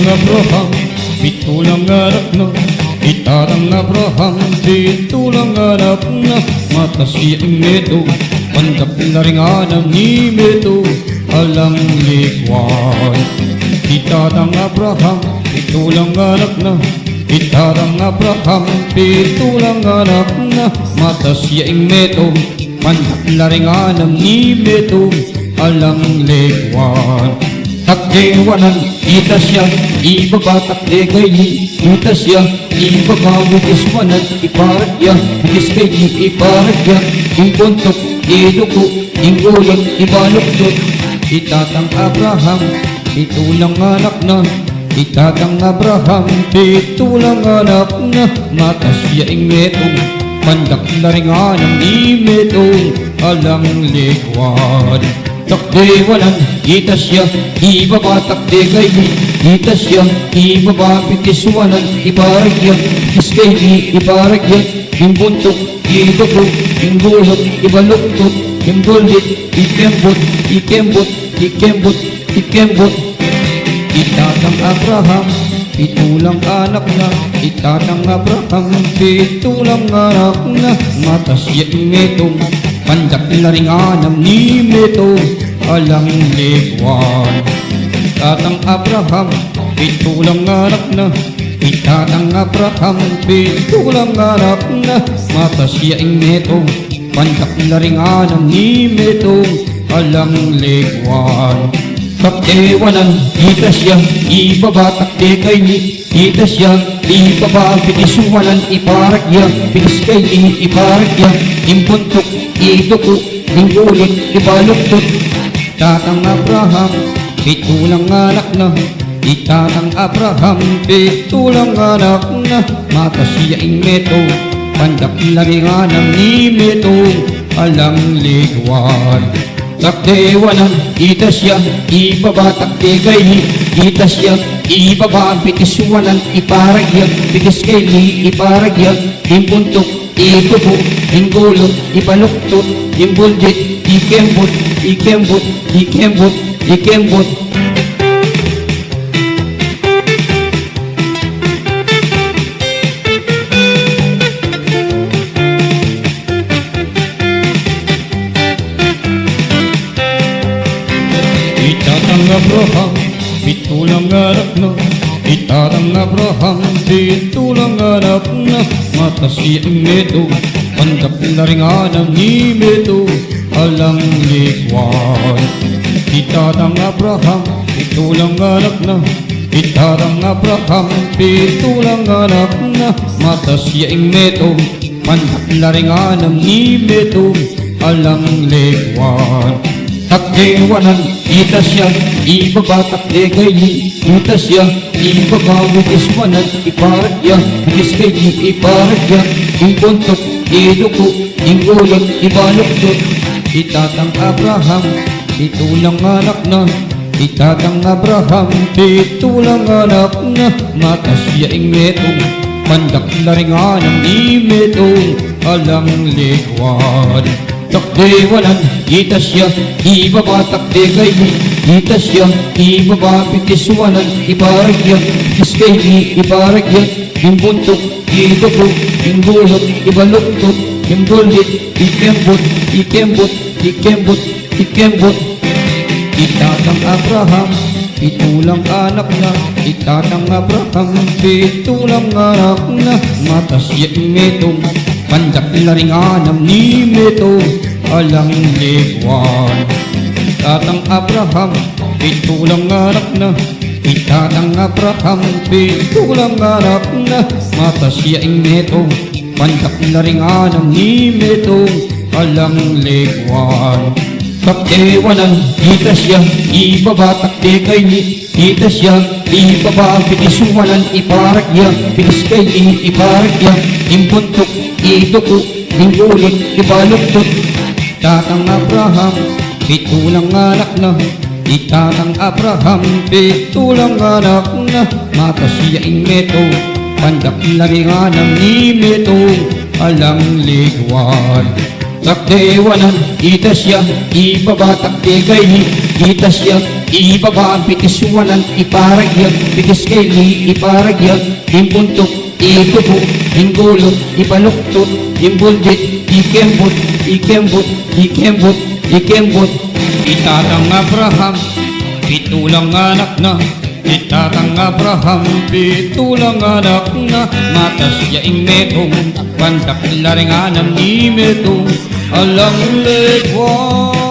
Abraham, pitulang anak na itarang Abraham, pitulang anak na mata siyang neto, pandak na ring anam ni meto, alang likwan. Itarang Abraham, pitulang anak na itarang Abraham, pitulang anak na mata siyang neto, pandak na ring anam ni meto, alang likwan. Takdewanan, ita siya, ibaba takdegay, ita siya, ibaba bukiswanan, iparagya, bukiskay, iparagya, impuntok, iduko, ingulot, ibaluktot, itatang Abraham, itulang anak na, itatang Abraham, itulang anak na, mata siya ingetong, pandak na ring anang imetong, alang likwan. Takdewanan, ita siya, ibaba takdegay, ita siya, ibaba bikiswanan, iparagya, iskay, iparagya, imbuntok, iduko, ingulot, ibaluktot, imbulit, ikembot, ikembot, ikembot, ikembot. Itatang Abraham, pitulang anak na, itatang Abraham, pitulang anak na, mata siya imetong, pandak na ring anam ni meto, alang likwan. Itatang Abraham, pitulang anak na, itatang Abraham, pitulang anak na, mata siya imetong, pandak na ring anam ni meto, alang likwan. Takdewanan, ita siya, ibaba takdegay, ita siya, ibaba bikiswanan, iparagya, bikiskay, iparagya, imbuntok, iduko, ingulot, ibaluktot. Itatang Abraham, pitulang anak na, itatang Abraham, pitulang anak na, mata siya ingeto, pandak na ring anam ni meto, alang likwan. Takdewanan, ita siya, ibaba takdegay, ita siya, ibaba bikiswanan, iparagya, bikiskay, iparagya, imbuntok, iduko, ingulot, ibaluktot, imbuldit, ikembot, ikembot, ikembot, ikembot. Itatang Abraham, pitulang anak na, itatang Abraham, pitulang anak na, mata siyang neto, pandak na ring anam ni meto, alang likwan. Itatang Abraham, pitulang anak na, itatang Abraham, pitulang anak na, mata siyang neto, pandak na ring anam ni meto, alang likwan. Takdewanan, ita siya, ibaba takdegay, ita siya, ibaba bukiswanan, iparagya, bikiskay, iparagya, imbuntok, iduko, ingulot, ibaluktot. Itatang Abraham, pitulang anak na, itatang Abraham, pitulang anak na, mata siya ingetong, pandak na ring anam ni metong, alang likwan. Takdewanan, ita siya, ibaba takdegay, ita siya, ibaba bikiswanan, iparagya, bikiskay, iparagya, imbuntok, iduko, ingulot, ibaluktot, imbulit, ikembot, ikembot, ikembot, ikembot. Itatang Abraham, pitulang anak na, itatang Abraham, pitulang anak na, mata siya imetong, pandak na ring anam ni meto, alang likwan. Itatang Abraham, pitulang anak na, itatang Abraham, pitulang anak na, mata siya imeto, pandak na ring anam ni meto, alang likwan. Takdewanan, ita siya, ibaba takdegay, ita siya, ibaba bikiswanan, iparagya, bikiskay, iparagya, imbuntok, iduko, ingulot, ibaluktot. Itatang Abraham, pitulang anak na, itatang Abraham, pitulang anak na, mata siya ingeto, pandak na ring anam ni meto, alang likwan. Takdewanan, ita siya, ibaba takdegay, ita siya, ibaba, bitiswanan, iparagyan, bitiskeli, iparagyan, imbuntok, ikubo, ingulot, ibaluktot, imbundit, ikembot, ikembot, ikembot, ikembot. Itatang Abraham, pitulang anak na. Itatang Abraham, pitulang anak na. Matas yaing metong, pandak laringanan ni metong, alang legwa.